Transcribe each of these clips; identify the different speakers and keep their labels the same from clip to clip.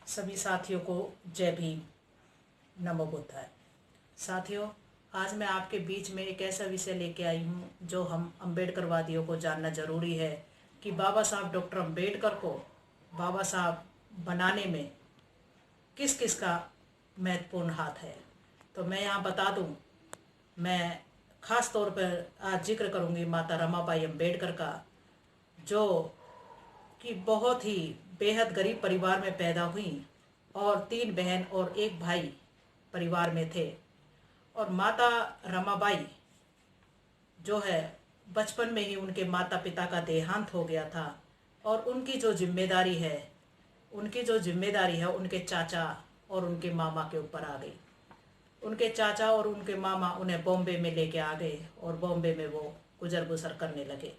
Speaker 1: सभी साथियों को जय भीम, नमो बुद्धाय। साथियों, आज मैं आपके बीच में एक ऐसा विषय लेके आई हूँ जो हम अम्बेडकरवादियों को जानना जरूरी है कि बाबा साहब डॉक्टर अम्बेडकर को बाबा साहब बनाने में किस किस का महत्वपूर्ण हाथ है। तो मैं यहाँ बता दूँ, मैं ख़ास तौर पर आज जिक्र करूँगी माता रमाबाई अम्बेडकर का, जो कि बहुत ही बेहद गरीब परिवार में पैदा हुई और 3 बहन और 1 भाई परिवार में थे। और माता रमाबाई जो है, बचपन में ही उनके माता पिता का देहांत हो गया था और उनकी जो जिम्मेदारी है उनके चाचा और उनके मामा के ऊपर आ गई। उनके चाचा और उनके मामा उन्हें बॉम्बे में लेके आ गए और बॉम्बे में वो गुजर बसर करने लगे।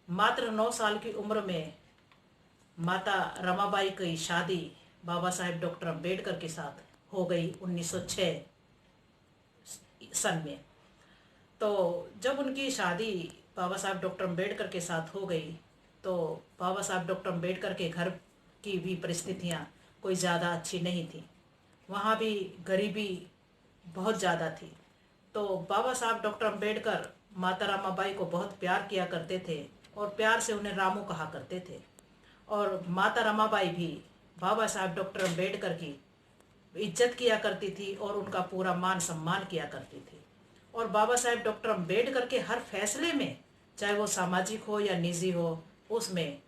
Speaker 1: मात्र 9 साल की उम्र में माता रमाबाई की शादी बाबा साहेब डॉक्टर अम्बेडकर के साथ हो गई 1906 सन में। तो जब उनकी शादी बाबा साहब डॉक्टर अम्बेडकर के साथ हो गई तो बाबा साहब डॉक्टर अम्बेडकर के घर की भी परिस्थितियाँ कोई ज़्यादा अच्छी नहीं थी। वहाँ भी गरीबी बहुत ज़्यादा थी। तो बाबा साहब डॉक्टर अम्बेडकर माता रमाबाई को बहुत प्यार किया करते थे और प्यार से उन्हें रामू कहा करते थे। और माता रमाबाई भी बाबा साहब डॉक्टर अम्बेडकर की इज्जत किया करती थी और उनका पूरा मान सम्मान किया करती थी। और बाबा साहब डॉक्टर अम्बेडकर के हर फैसले में, चाहे वो सामाजिक हो या निजी हो, उसमें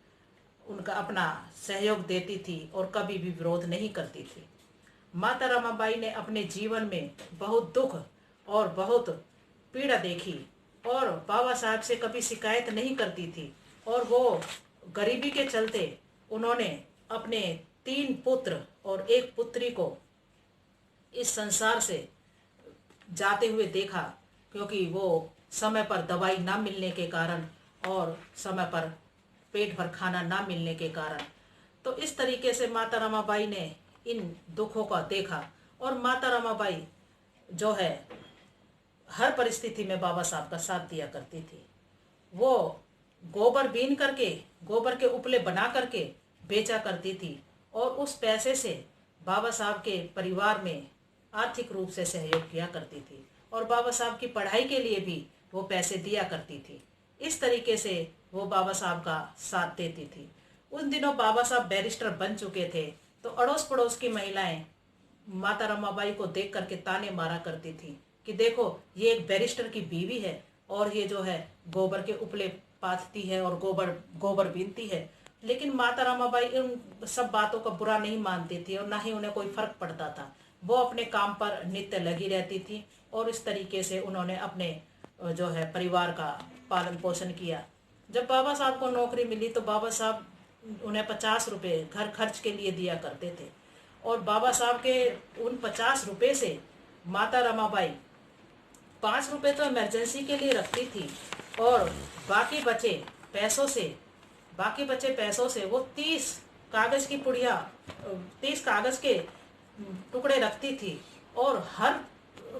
Speaker 1: उनका अपना सहयोग देती थी और कभी भी विरोध नहीं करती थी। माता रमाबाई ने अपने जीवन में बहुत दुख और बहुत पीड़ा देखी और बाबा साहब से कभी शिकायत नहीं करती थी। और वो गरीबी के चलते उन्होंने अपने 3 पुत्र और 1 पुत्री को इस संसार से जाते हुए देखा, क्योंकि वो समय पर दवाई ना मिलने के कारण और समय पर पेट भर खाना ना मिलने के कारण। तो इस तरीके से माता रमाबाई ने इन दुखों का देखा और माता रमाबाई जो है हर परिस्थिति में बाबा साहब का साथ दिया करती थी। वो गोबर बीन करके, गोबर के उपले बना करके बेचा करती थी और उस पैसे से बाबा साहब के परिवार में आर्थिक रूप से सहयोग किया करती थी और बाबा साहब की पढ़ाई के लिए भी वो पैसे दिया करती थी। इस तरीके से वो बाबा साहब का साथ देती थी। उन दिनों बाबा साहब बैरिस्टर बन चुके थे, तो अड़ोस पड़ोस की महिलाएं माता रमाबाई को देख करके ताने मारा करती थी कि देखो, ये एक बैरिस्टर की बीवी है और ये जो है गोबर के उपले पाथती है और गोबर बीनती है। लेकिन माता रमाबाई इन सब बातों का बुरा नहीं मानती थी और ना ही उन्हें कोई फर्क पड़ता था। वो अपने काम पर नित्य लगी रहती थी और इस तरीके से उन्होंने अपने जो है परिवार का पालन पोषण किया। जब बाबा साहब को नौकरी मिली तो बाबा साहब उन्हें 50 रुपये घर खर्च के लिए दिया करते थे और बाबा साहब के उन 50 रुपये से माता रमाबाई 5 रुपये तो इमरजेंसी के लिए रखती थी और बाकी बचे पैसों से वो 30 कागज़ की पुड़िया 30 कागज़ के टुकड़े रखती थी और हर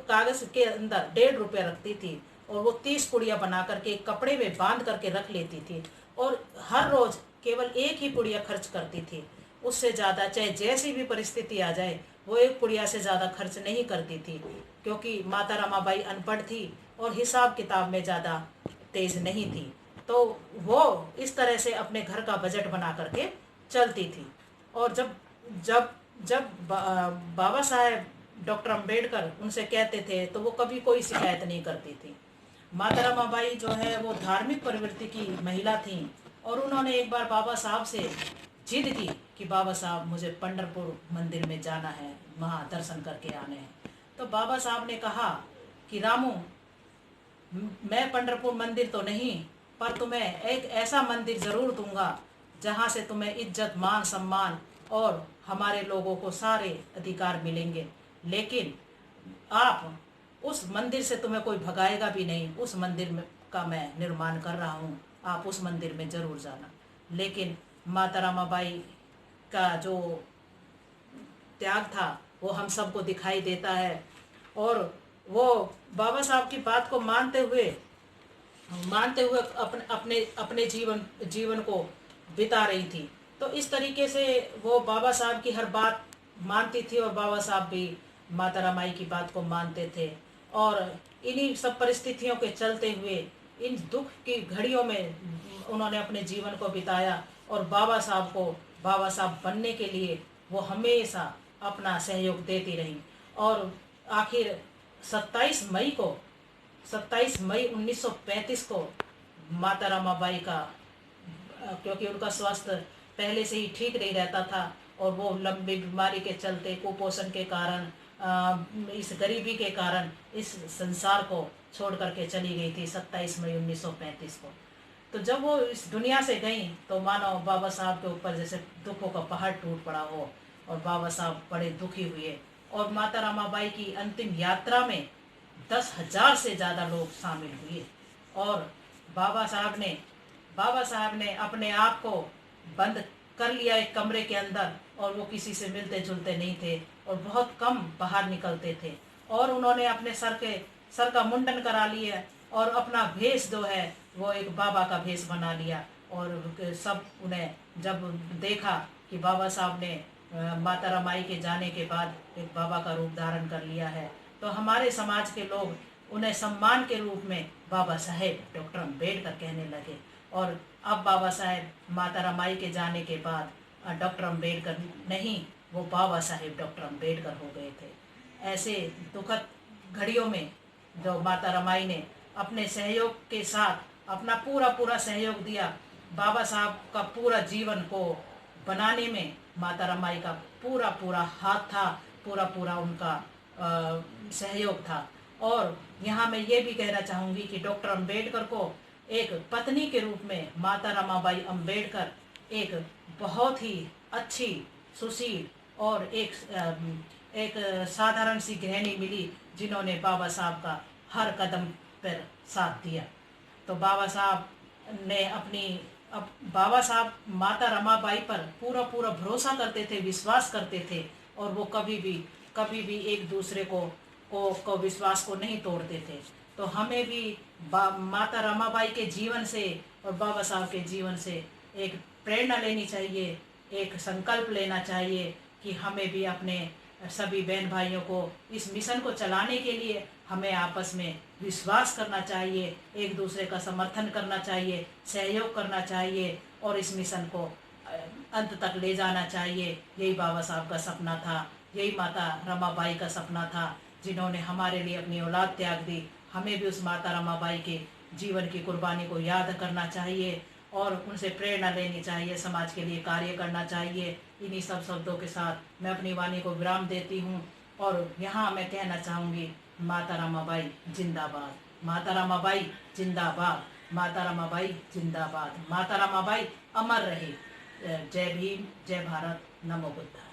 Speaker 1: कागज़ के अंदर 1.5 रुपये रखती थी और वो 30 पुड़िया बना करके कपड़े में बांध करके रख लेती थी और हर रोज़ केवल 1 ही पुड़िया खर्च करती थी। उससे ज़्यादा चाहे जैसी भी परिस्थिति आ जाए वो 1 पुड़िया से ज़्यादा खर्च नहीं करती थी, क्योंकि माता रमाबाई अनपढ़ थी और हिसाब किताब में ज़्यादा तेज़ नहीं थी। तो वो इस तरह से अपने घर का बजट बना करके चलती थी। और जब जब जब बाबा साहेब डॉक्टर अम्बेडकर उनसे कहते थे तो वो कभी कोई शिकायत नहीं करती थी। माता रमाबाई जो है वो धार्मिक प्रवृत्ति की महिला थी और उन्होंने एक बार बाबा साहब से जिद की कि बाबा साहब, मुझे पंढरपुर मंदिर में जाना है, वहाँ दर्शन करके आने हैं। तो बाबा साहब ने कहा कि रामू, मैं पंढरपुर मंदिर तो नहीं, पर तुम्हें एक ऐसा मंदिर ज़रूर दूंगा जहाँ से तुम्हें इज्जत, मान, सम्मान और हमारे लोगों को सारे अधिकार मिलेंगे। लेकिन आप उस मंदिर से तुम्हें कोई भगाएगा भी नहीं। उस मंदिर में का मैं निर्माण कर रहा हूँ, आप उस मंदिर में ज़रूर जाना। लेकिन माता रमाबाई का जो त्याग था वो हम सबको दिखाई देता है और वो बाबा साहब की बात को मानते हुए अपने जीवन को बिता रही थी। तो इस तरीके से वो बाबा साहब की हर बात मानती थी और बाबा साहब भी माता रमाई की बात को मानते थे। और इन्हीं सब परिस्थितियों के चलते हुए इन दुख की घड़ियों में उन्होंने अपने जीवन को बिताया और बाबा साहब बनने के लिए वो हमेशा अपना सहयोग देती रही। और आखिर 27 मई को 27 मई 1935 को माता रमाबाई का, क्योंकि उनका स्वास्थ्य पहले से ही ठीक नहीं रहता था और वो लंबी बीमारी के चलते, कुपोषण के कारण, इस गरीबी के कारण इस संसार को छोड़ करके चली गई थी 27 मई 1935 को। तो जब वो इस दुनिया से गई तो मानो बाबा साहब के ऊपर जैसे दुखों का पहाड़ टूट पड़ा हो और बाबा साहब बड़े दुखी हुए। और माता रमाबाई की अंतिम यात्रा में 10,000 से ज़्यादा लोग शामिल हुए। और बाबा साहब ने अपने आप को बंद कर लिया एक कमरे के अंदर और वो किसी से मिलते जुलते नहीं थे और बहुत कम बाहर निकलते थे। और उन्होंने अपने सर का मुंडन करा लिया और अपना भेष जो है वो एक बाबा का भेष बना लिया। और सब उन्हें जब देखा कि बाबा साहब ने माता रमाई के जाने के बाद एक बाबा का रूप धारण कर लिया है, तो हमारे समाज के लोग उन्हें सम्मान के रूप में बाबा साहेब डॉक्टर अम्बेडकर कहने लगे। और अब बाबा साहेब माता रमाई के जाने के बाद डॉक्टर अम्बेडकर नहीं, वो बाबा साहेब डॉक्टर अम्बेडकर हो गए थे। ऐसे दुखद घड़ियों में जो माता रमाई ने अपने सहयोग के साथ अपना पूरा सहयोग दिया, बाबा साहब का पूरा जीवन को बनाने में माता रमाई का पूरा हाथ था, पूरा उनका सहयोग था। और यहाँ मैं ये भी कहना चाहूँगी कि डॉक्टर अम्बेडकर को एक पत्नी के रूप में माता रमाबाई अम्बेडकर एक बहुत ही अच्छी, सुशील और एक साधारण सी गृहिणी मिली जिन्होंने बाबा साहब का हर कदम पर साथ दिया। तो बाबा साहब माता रमाबाई पर पूरा भरोसा करते थे, विश्वास करते थे और वो कभी भी एक दूसरे को विश्वास को नहीं तोड़ते थे। तो हमें भी माता रमाबाई के जीवन से और बाबा साहब के जीवन से एक प्रेरणा लेनी चाहिए, एक संकल्प लेना चाहिए कि हमें भी अपने सभी बहन भाइयों को इस मिशन को चलाने के लिए हमें आपस में विश्वास करना चाहिए, एक दूसरे का समर्थन करना चाहिए, सहयोग करना चाहिए और इस मिशन को अंत तक ले जाना चाहिए। यही बाबा साहब का सपना था, यही माता रमाबाई का सपना था, जिन्होंने हमारे लिए अपनी औलाद त्याग दी। हमें भी उस माता रमाबाई के जीवन की कुर्बानी को याद करना चाहिए और उनसे प्रेरणा लेनी चाहिए, समाज के लिए कार्य करना चाहिए। इन्हीं सब शब्दों के साथ मैं अपनी वाणी को विराम देती हूँ और यहाँ मैं कहना चाहूँगी, माता रमाबाई जिंदाबाद, माता रमाबाई जिंदाबाद, माता रमाबाई जिंदाबाद, माता रमाबाई अमर रहे। जय भीम, जय भारत, नमो बुद्धाय।